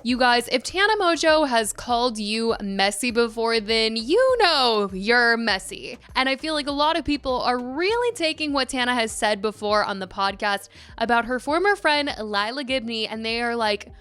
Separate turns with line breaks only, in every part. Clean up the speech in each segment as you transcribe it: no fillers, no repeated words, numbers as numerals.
You guys, if Tana Mongeau has called you messy before, then you know you're messy. And I feel like a lot of people are really taking what Tana has said before on the podcast about her former friend Lilah Gibney, and they are like,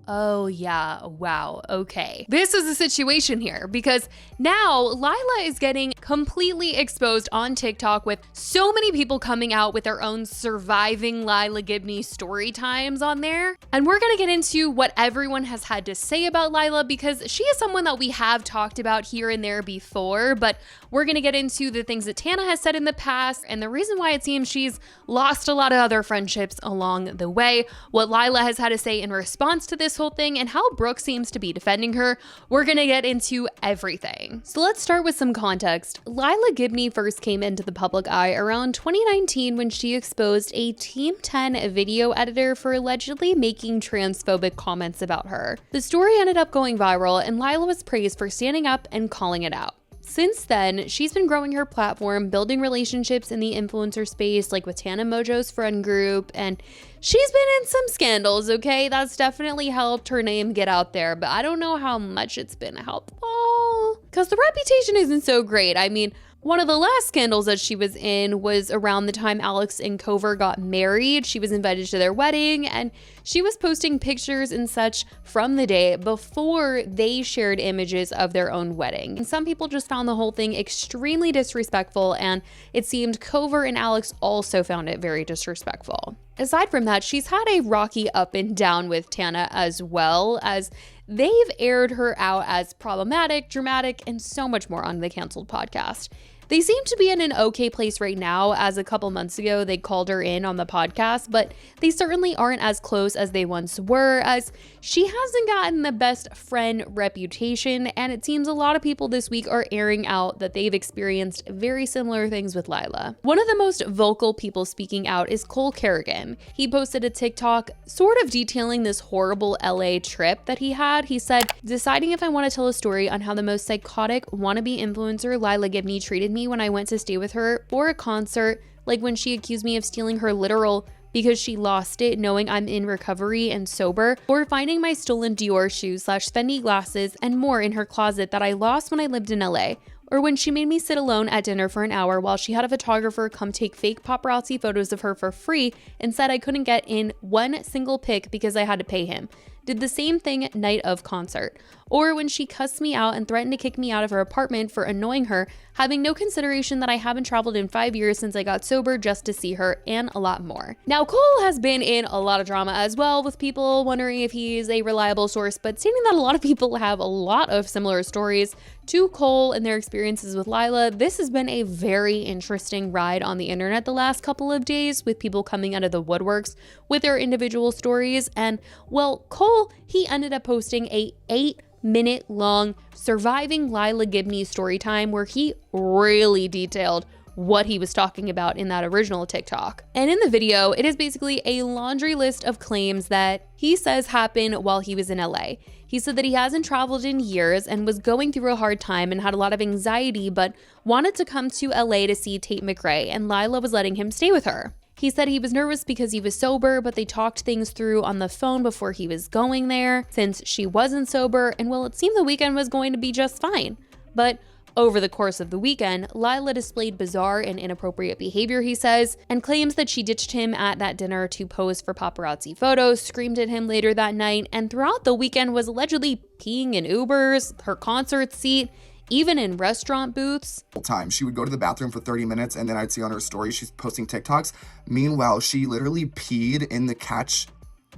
oh yeah, wow, okay. This is the situation here because now Lilah is getting completely exposed on TikTok with so many people coming out with their own surviving Lilah Gibney story times on there. And we're gonna get into what everyone has had to say about Lilah because she is someone that we have talked about here and there before, but we're gonna get into the things that Tana has said in the past and the reason why it seems she's lost a lot of other friendships along the way, what Lilah has had to say in response to this whole thing, and how Brooke seems to be defending her. We're gonna get into everything. So let's start with some context. Lilah Gibney first came into the public eye around 2019 when she exposed a Team 10 video editor for allegedly making transphobic comments about her. The story ended up going viral, and Lilah was praised for standing up and calling it out. Since then, she's been growing her platform, building relationships in the influencer space, like with Tana Mongeau's friend group, and she's been in some scandals, okay? That's definitely helped her name get out there, but I don't know how much it's been helpful, because the reputation isn't so great. I mean, one of the last scandals that she was in was around the time Alex and Cover got married. She was invited to their wedding, and she was posting pictures and such from the day before they shared images of their own wedding. And some people just found the whole thing extremely disrespectful, and it seemed Cover and Alex also found it very disrespectful. Aside from that, she's had a rocky up and down with Tana as well, as they've aired her out as problematic, dramatic, and so much more on the Canceled podcast. They seem to be in an okay place right now, as a couple months ago they called her in on the podcast, but they certainly aren't as close as they once were, as she hasn't gotten the best friend reputation, and it seems a lot of people this week are airing out that they've experienced very similar things with Lilah. One of the most vocal people speaking out is Carrigan. He posted a TikTok sort of detailing this horrible LA trip that he had. He said, deciding if I want to tell a story on how the most psychotic wannabe influencer Lilah Gibney treated me when I went to stay with her for a concert, like when she accused me of stealing her literal because she lost it knowing I'm in recovery and sober, or finding my stolen Dior shoes / Fendi glasses and more in her closet that I lost when I lived in LA, or when she made me sit alone at dinner for an hour while she had a photographer come take fake paparazzi photos of her for free and said I couldn't get in one single pic because I had to pay him. Did the same thing night of concert. Or when she cussed me out and threatened to kick me out of her apartment for annoying her, having no consideration that I haven't traveled in 5 years since I got sober just to see her, and a lot more. Now, Cole has been in a lot of drama as well, with people wondering if he's a reliable source, but stating that a lot of people have a lot of similar stories to Cole and their experiences with Lilah. This has been a very interesting ride on the internet the last couple of days, with people coming out of the woodworks with their individual stories. And well, Cole, he ended up posting a 8-minute long surviving Lilah Gibney story time where he really detailed what he was talking about in that original TikTok. And in the video, it is basically a laundry list of claims that he says happened while he was in LA. He said that he hasn't traveled in years and was going through a hard time and had a lot of anxiety, but wanted to come to LA to see Tate McRae, and Lilah was letting him stay with her. He said he was nervous because he was sober, but they talked things through on the phone before he was going there, since she wasn't sober, and well, it seemed the weekend was going to be just fine. But over the course of the weekend, Lilah displayed bizarre and inappropriate behavior, he says, and claims that she ditched him at that dinner to pose for paparazzi photos, screamed at him later that night, and throughout the weekend was allegedly peeing in Ubers, her concert seat, even in restaurant booths.
Time. She would go to the bathroom for 30 minutes and then I'd see on her story she's posting TikToks. Meanwhile, she literally peed in the catch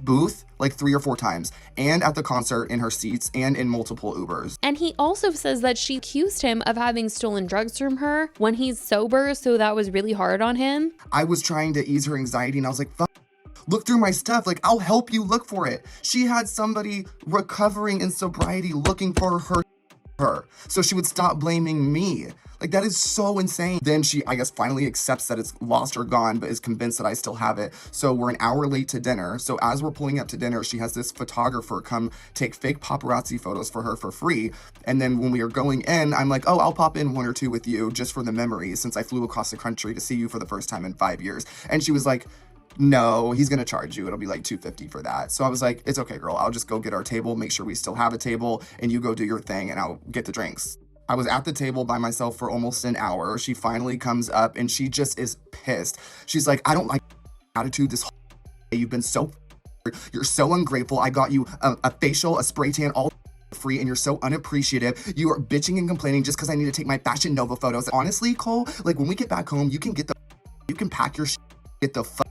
booth like 3 or 4 times, and at the concert in her seats and in multiple Ubers.
And he also says that she accused him of having stolen drugs from her when he's sober, so that was really hard on him.
I was trying to ease her anxiety and I was like, fuck, look through my stuff, like I'll help you look for it. She had somebody recovering in sobriety looking for her. So she would stop blaming me. Like, that is so insane. Then she, I guess, finally accepts that it's lost or gone, but is convinced that I still have it. So we're an hour late to dinner. So as we're pulling up to dinner, she has this photographer come take fake paparazzi photos for her for free. And then when we are going in, I'm like, oh, I'll pop in 1 or 2 with you just for the memories, since I flew across the country to see you for the first time in 5 years. And she was like, no, he's gonna charge you. It'll be like $250 for that. So I was like, it's okay, girl. I'll just go get our table, make sure we still have a table, and you go do your thing, and I'll get the drinks. I was at the table by myself for almost an hour. She finally comes up, and she just is pissed. She's like, I don't like attitude this whole day. You've been so, you're so ungrateful. I got you a facial, a spray tan, all free, and you're so unappreciative. You are bitching and complaining just because I need to take my Fashion Nova photos. Honestly, Cole, like when we get back home, you can pack your shit, get the fuck.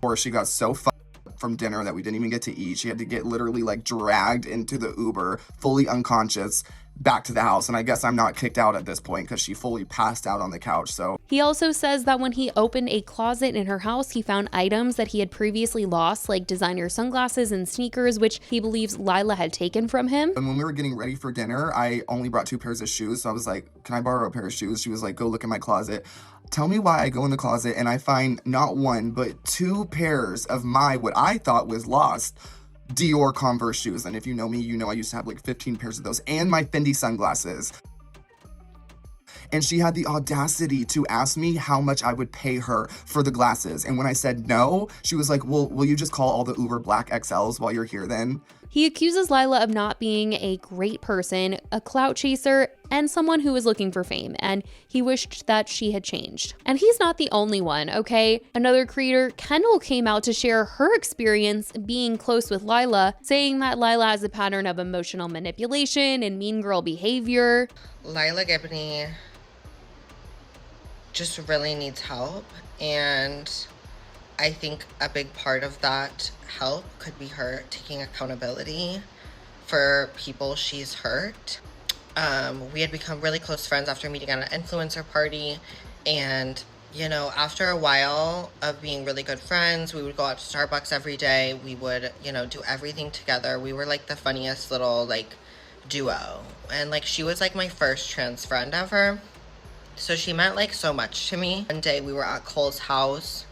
Or she got so fucked from dinner that we didn't even get to eat. She had to get literally like dragged into the Uber, fully unconscious, back to the house. And I guess I'm not kicked out at this point because she fully passed out on the couch. So
he also says that when he opened a closet in her house, he found items that he had previously lost, like designer sunglasses and sneakers, which he believes Lilah had taken from him.
And when we were getting ready for dinner, I only brought 2 pairs of shoes. So I was like, can I borrow a pair of shoes? She was like, go look in my closet. Tell me why I go in the closet and I find not 1, but 2 pairs of what I thought was lost Dior Converse shoes. And if you know me, you know I used to have like 15 pairs of those, and my Fendi sunglasses. And she had the audacity to ask me how much I would pay her for the glasses. And when I said no, she was like, well, will you just call all the Uber Black XLs while you're here then?
He accuses Lilah of not being a great person, a clout chaser, and someone who is looking for fame, and he wished that she had changed. And he's not the only one, okay? Another creator, Kendall, came out to share her experience being close with Lilah, saying that Lilah has a pattern of emotional manipulation and mean girl behavior.
Lilah Gibney just really needs help, and I think a big part of that help could be her taking accountability for people she's hurt. We had become really close friends after meeting at an influencer party, and you know, after a while of being really good friends, we would go out to Starbucks every day. We would, you know, do everything together. We were like the funniest little like duo, and like she was like my first trans friend ever, so she meant like so much to me. One day we were at Cole's house,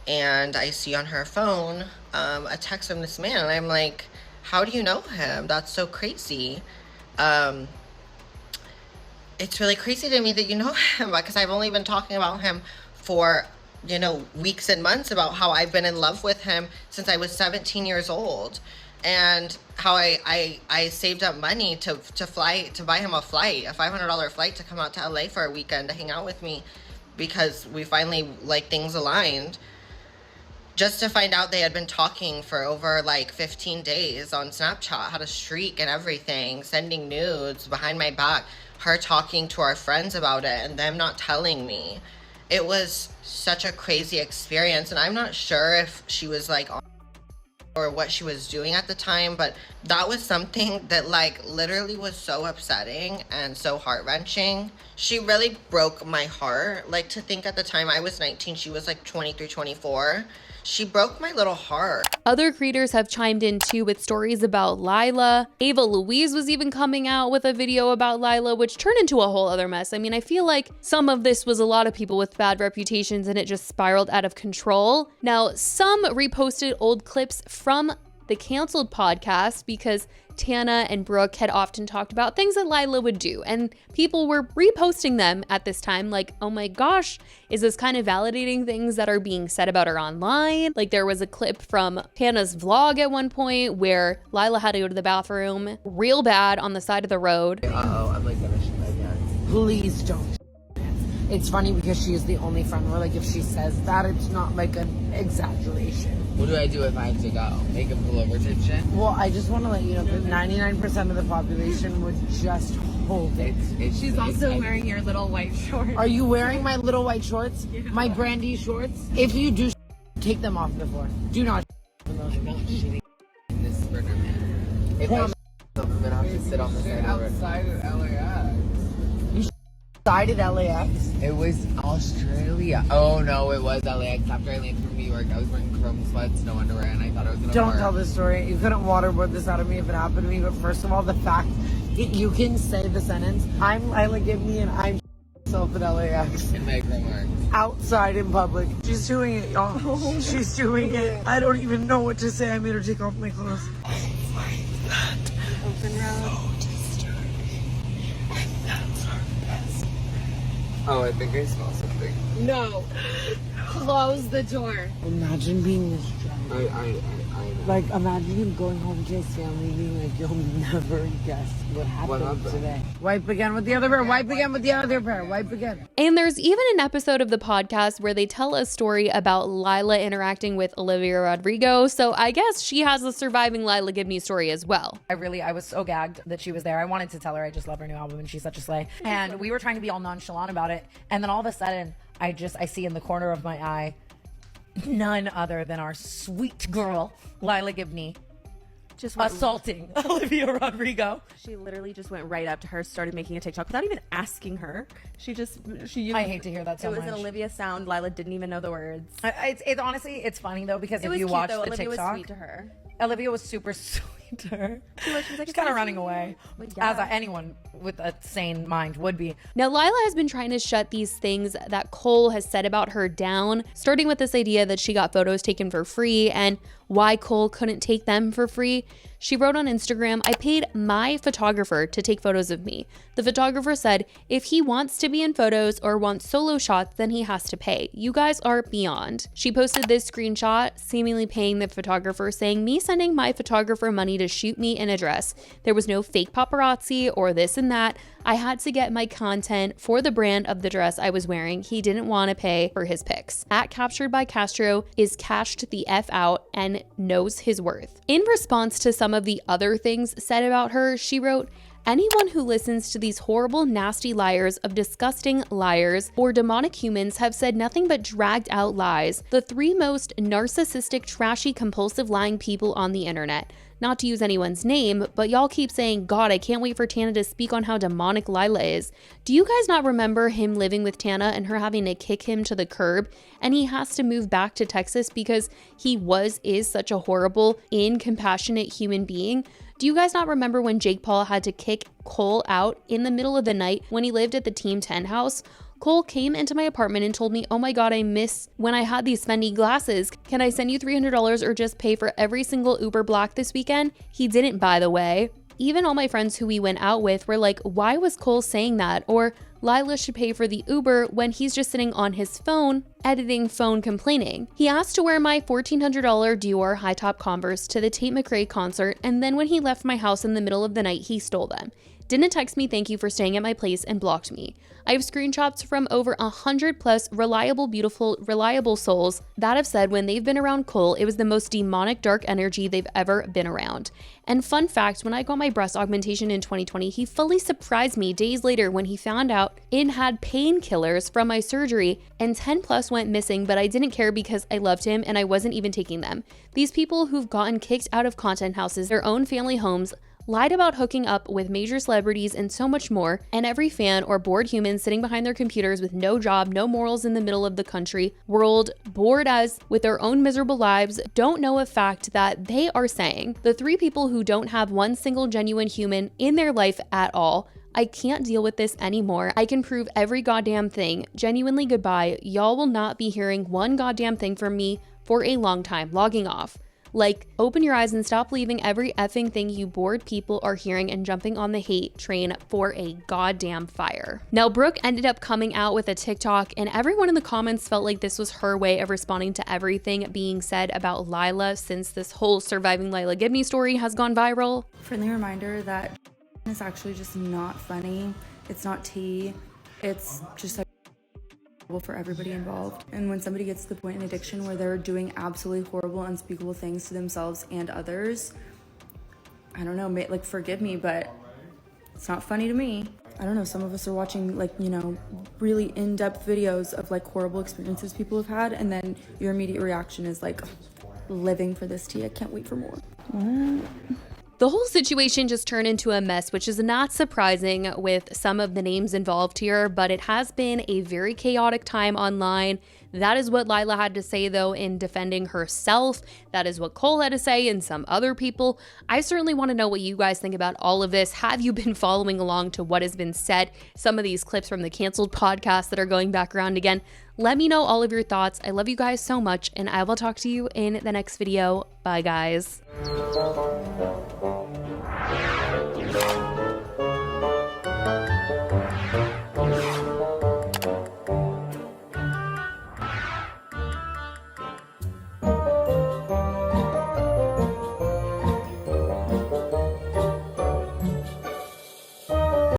and I see on her phone a text from this man, and I'm like, how do you know him? That's so crazy. It's really crazy to me that you know him, because I've only been talking about him for, you know, weeks and months, about how I've been in love with him since I was 17 years old, and how I saved up money to buy him a flight, a $500 flight to come out to LA for a weekend to hang out with me, because we finally, like, things aligned. Just to find out they had been talking for over like 15 days on Snapchat, had a streak and everything, sending nudes behind my back, her talking to our friends about it and them not telling me. It was such a crazy experience, and I'm not sure if she was like or what she was doing at the time, but that was something that like literally was so upsetting and so heart-wrenching. She really broke my heart. Like, to think at the time I was 19, she was like 23, 24. She broke my little heart.
Other creators have chimed in too with stories about Lilah. Ava Louise was even coming out with a video about Lilah, which turned into a whole other mess. I mean, I feel like some of this was a lot of people with bad reputations and it just spiraled out of control. Now, some reposted old clips from the canceled podcast because Tana and Brooke had often talked about things that Lilah would do, and people were reposting them at this time like, oh my gosh, is this kind of validating things that are being said about her online? Like, there was a clip from Tana's vlog at one point where Lilah had to go to the bathroom real bad on the side of the road.
Uh-oh, I'm like gonna shit my pants. Please don't. It's funny because she is the only friend where, like, if she says that, it's not like an exaggeration.
What do I do if I have to go? Make him pull over type shit?
Well, I just want to let you know that 99% of the population would just hold it.
She's also wearing your little white shorts.
Are you wearing my little white shorts? Yeah. My Brandy shorts? If you do, take them off before. Do not.
I'm not shitting in this burner, man. If I I'm gonna have to sit on the side of it.
Outside of LAX.
Side at LAX?
It was Australia. Oh no, it was LAX. After I landed from New York, I was wearing chrome sweats, no underwear, and I thought I was gonna
Don't tell this story. You couldn't waterboard this out of me if it happened to me, but first of all, the fact that you can say the sentence, I'm Lilah Gibney and I'm myself at LAX.
In my chrome arms.
Outside in public. She's doing it, y'all. She's doing it. I don't even know what to say. I made her take off my clothes. I find that so disturbing. And that's our best.
Oh, I think I smell something.
No.
close the door.
Imagine being this drunk.
I
Like, imagine him going home to his family being like, you'll never guess what happened today. Wipe again with the other pair. Wipe again with the other pair. Wipe again.
And there's even an episode of the podcast where they tell a story about Lilah interacting with Olivia Rodrigo. So I guess she has a surviving Lilah Gibney story as well.
I was so gagged that she was there. I wanted to tell her I just love her new album and she's such a slay. And we were trying to be all nonchalant about it. And then all of a sudden, I see in the corner of my eye, none other than our sweet girl, Lilah Gibney,
Just
assaulting Olivia Rodrigo.
She literally just went right up to her, started making a TikTok without even asking her. She
I hate to hear that so much.
It was an Olivia sound. Lilah didn't even know the words.
It's honestly, it's funny though, because
It
if
was
you
cute,
watch
though.
the
Olivia
TikTok,
was sweet to her.
Olivia was super sweet to her.
She's like,
kind of running away,
yeah.
as anyone with a sane mind would be.
Now, Lilah has been trying to shut these things that Cole has said about her down, starting with this idea that she got photos taken for free and why Cole couldn't take them for free. She wrote on Instagram, "I paid my photographer to take photos of me. The photographer said if he wants to be in photos or wants solo shots, then he has to pay. You guys are beyond." She posted this screenshot, seemingly paying the photographer, saying, "Me sending my photographer money to shoot me in a dress. There was no fake paparazzi or this and that. I had to get my content for the brand of the dress I was wearing. He didn't want to pay for his pics." At Captured by Castro is cashed the F out and knows his worth. In response to some of the other things said about her, she wrote, "Anyone who listens to these horrible, nasty liars of disgusting liars or demonic humans have said nothing but dragged out lies. The three most narcissistic, trashy, compulsive lying people on the internet. Not to use anyone's name, but y'all keep saying, God, I can't wait for Tana to speak on how demonic Lilah is. Do you guys not remember him living with Tana and her having to kick him to the curb? And he has to move back to Texas because he is such a horrible, incompassionate human being? Do you guys not remember when Jake Paul had to kick Cole out in the middle of the night when he lived at the Team 10 house? Cole came into my apartment and told me, oh my God, I miss when I had these Fendi glasses. Can I send you $300 or just pay for every single Uber block this weekend? He didn't, by the way. Even all my friends who we went out with were like, why was Cole saying that? Or Lilah should pay for the Uber when he's just sitting on his phone, editing phone complaining. He asked to wear my $1,400 Dior high-top Converse to the Tate McRae concert, and then when he left my house in the middle of the night, he stole them. Didn't text me thank you for staying at my place and blocked me. I have screenshots from over 100 plus reliable, beautiful, reliable souls that have said when they've been around Cole, it was the most demonic, dark energy they've ever been around. And fun fact, when I got my breast augmentation in 2020, he fully surprised me days later when he found out it had painkillers from my surgery and 10 plus went missing, but I didn't care because I loved him and I wasn't even taking them. These people who've gotten kicked out of content houses, their own family homes, lied about hooking up with major celebrities and so much more, and every fan or bored human sitting behind their computers with no job, no morals in the middle of the country, world, bored as with their own miserable lives, don't know a fact that they are saying. The three people who don't have one single genuine human in their life at all. I can't deal with this anymore. I can prove every goddamn thing. Genuinely goodbye. Y'all will not be hearing one goddamn thing from me for a long time. Logging off. Like, open your eyes and stop believing every effing thing you bored people are hearing and jumping on the hate train for a goddamn fire. Now, Brooke ended up coming out with a TikTok, and everyone in the comments felt like this was her way of responding to everything being said about Lilah since this whole surviving Lilah Gibney story has gone viral.
Friendly reminder that it's actually just not funny. It's not tea. It's just like for everybody involved. And when somebody gets to the point in addiction where they're doing absolutely horrible, unspeakable things to themselves and others, I don't know, like, forgive me, but it's not funny to me. I don't know, some of us are watching, like, you know, really in-depth videos of like horrible experiences people have had, and then your immediate reaction is like, living for this tea, I can't wait for more.
The whole situation just turned into a mess, which is not surprising with some of the names involved here, but it has been a very chaotic time online. That is what Lilah had to say, though, in defending herself. That is what Cole had to say and some other people. I certainly want to know what you guys think about all of this. Have you been following along to what has been said? Some of these clips from the canceled podcast that are going back around again. Let me know all of your thoughts. I love you guys so much, and I will talk to you in the next video. Bye, guys.